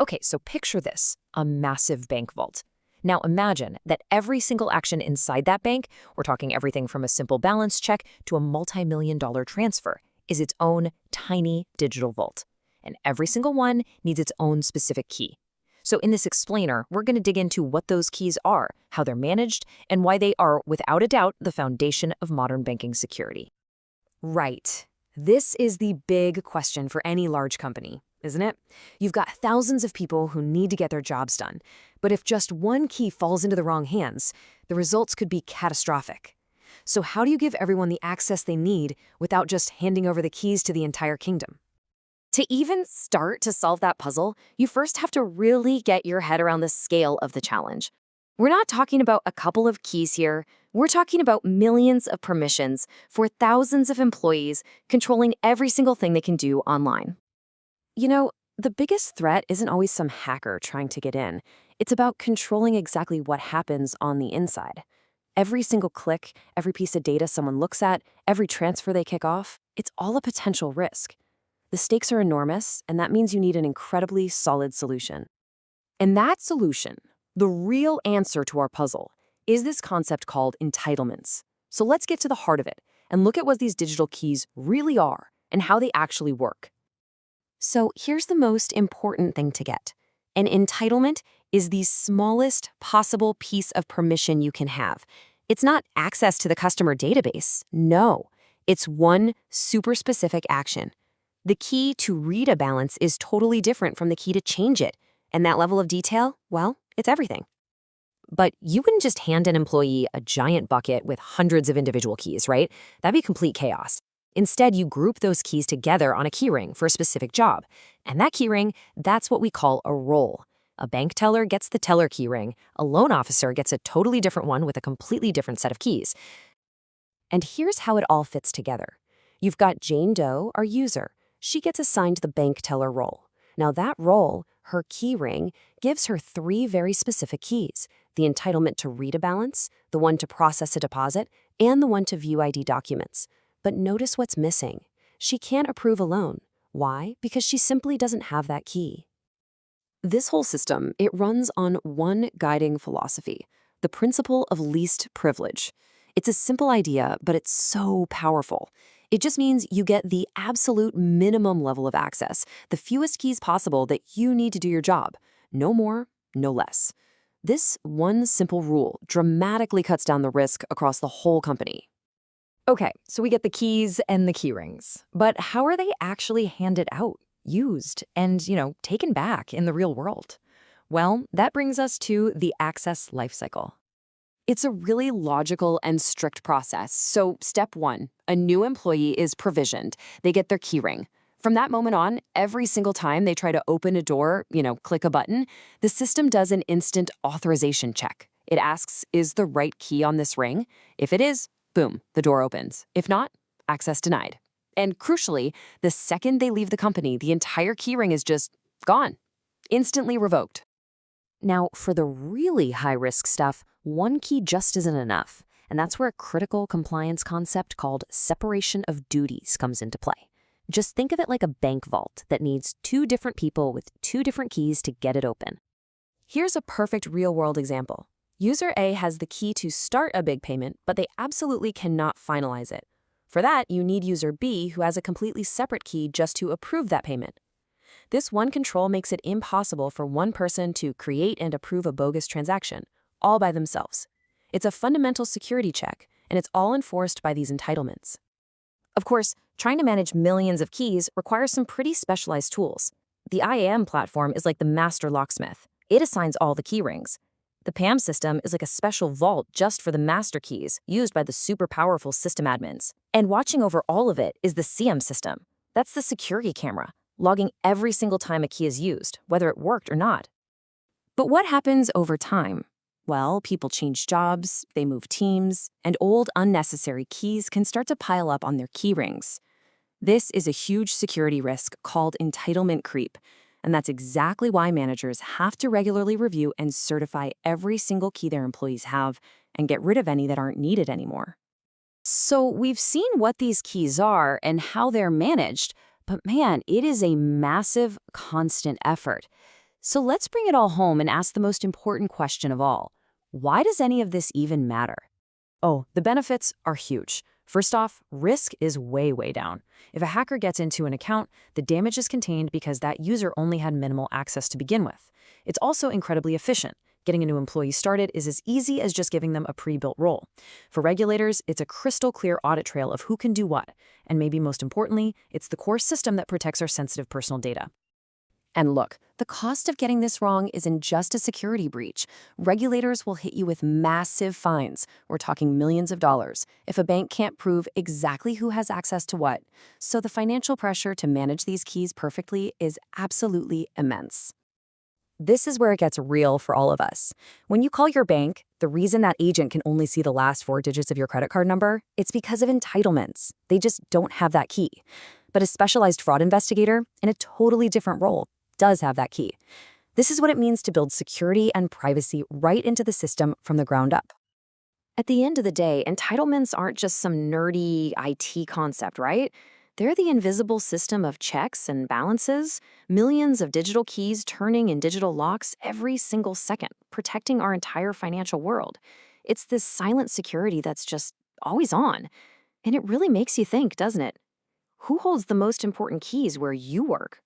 Okay, so picture this, a massive bank vault. Now imagine that every single action inside that bank, we're talking everything from a simple balance check to a multi-million-dollar transfer, is its own tiny digital vault. And every single one needs its own specific key. So in this explainer, we're going to dig into what those keys are, how they're managed, and why they are, without a doubt, the foundation of modern banking security. Right. This is the big question for any large company, isn't it? You've got thousands of people who need to get their jobs done, but if just one key falls into the wrong hands, the results could be catastrophic. So how do you give everyone the access they need without just handing over the keys to the entire kingdom? To even start to solve that puzzle, you first have to really get your head around the scale of the challenge. We're not talking about a couple of keys here. We're talking about millions of permissions for thousands of employees controlling every single thing they can do online. You know, the biggest threat isn't always some hacker trying to get in. It's about controlling exactly what happens on the inside. Every single click, every piece of data someone looks at, every transfer they kick off, it's all a potential risk. The stakes are enormous, and that means you need an incredibly solid solution. And that solution, the real answer to our puzzle, is this concept called entitlements. So let's get to the heart of it and look at what these digital keys really are and how they actually work. So here's the most important thing to get. An entitlement is the smallest possible piece of permission you can have. It's not access to the customer database. No, it's one super specific action. The key to read a balance is totally different from the key to change it. And that level of detail, well, it's everything. But you wouldn't just hand an employee a giant bucket with hundreds of individual keys, right? That'd be complete chaos. Instead, you group those keys together on a keyring for a specific job. And that keyring, that's what we call a role. A bank teller gets the teller keyring. A loan officer gets a totally different one with a completely different set of keys. And here's how it all fits together. You've got Jane Doe, our user. She gets assigned the bank teller role. Now that role, her keyring, gives her 3 very specific keys: the entitlement to read a balance, the one to process a deposit, and the one to view ID documents. But notice what's missing. She can't approve a loan. Why? Because she simply doesn't have that key. This whole system, it runs on one guiding philosophy, the principle of least privilege. It's a simple idea, but it's so powerful. It just means you get the absolute minimum level of access, the fewest keys possible that you need to do your job. No more, no less. This one simple rule dramatically cuts down the risk across the whole company. Okay, so we get the keys and the keyrings. But how are they actually handed out, used, and, taken back in the real world? Well, that brings us to the access lifecycle. It's a really logical and strict process. So step 1, a new employee is provisioned. They get their keyring. From that moment on, every single time they try to open a door, click a button, the system does an instant authorization check. It asks, is the right key on this ring? If it is, boom, the door opens. If not, access denied. And crucially, the second they leave the company, the entire keyring is just gone, instantly revoked. Now, for the really high-risk stuff, one key just isn't enough, and that's where a critical compliance concept called separation of duties comes into play. Just think of it like a bank vault that needs 2 different people with 2 different keys to get it open. Here's a perfect real-world example. User A has the key to start a big payment, but they absolutely cannot finalize it. For that, you need user B, who has a completely separate key just to approve that payment. This one control makes it impossible for one person to create and approve a bogus transaction, all by themselves. It's a fundamental security check, and it's all enforced by these entitlements. Of course, trying to manage millions of keys requires some pretty specialized tools. The IAM platform is like the master locksmith. It assigns all the key rings. The PAM system is like a special vault just for the master keys, used by the super powerful system admins. And watching over all of it is the CM system. That's the security camera, logging every single time a key is used, whether it worked or not. But what happens over time? Well, people change jobs, they move teams, and old unnecessary keys can start to pile up on their key rings. This is a huge security risk called entitlement creep, and that's exactly why managers have to regularly review and certify every single key their employees have and get rid of any that aren't needed anymore. So we've seen what these keys are and how they're managed, but man, it is a massive, constant effort. So let's bring it all home and ask the most important question of all. Why does any of this even matter? Oh, the benefits are huge. First off, risk is way, way down. If a hacker gets into an account, the damage is contained because that user only had minimal access to begin with. It's also incredibly efficient. Getting a new employee started is as easy as just giving them a pre-built role. For regulators, it's a crystal clear audit trail of who can do what. And maybe most importantly, it's the core system that protects our sensitive personal data. And look, the cost of getting this wrong isn't just a security breach. Regulators will hit you with massive fines. We're talking millions of dollars if a bank can't prove exactly who has access to what. So the financial pressure to manage these keys perfectly is absolutely immense. This is where it gets real for all of us. When you call your bank, the reason that agent can only see the last 4 digits of your credit card number, it's because of entitlements. They just don't have that key. But a specialized fraud investigator, in a totally different role, does have that key. This is what it means to build security and privacy right into the system from the ground up. At the end of the day, entitlements aren't just some nerdy IT concept, right? They're the invisible system of checks and balances, millions of digital keys turning in digital locks every single second, protecting our entire financial world. It's this silent security that's just always on. And it really makes you think, doesn't it? Who holds the most important keys where you work?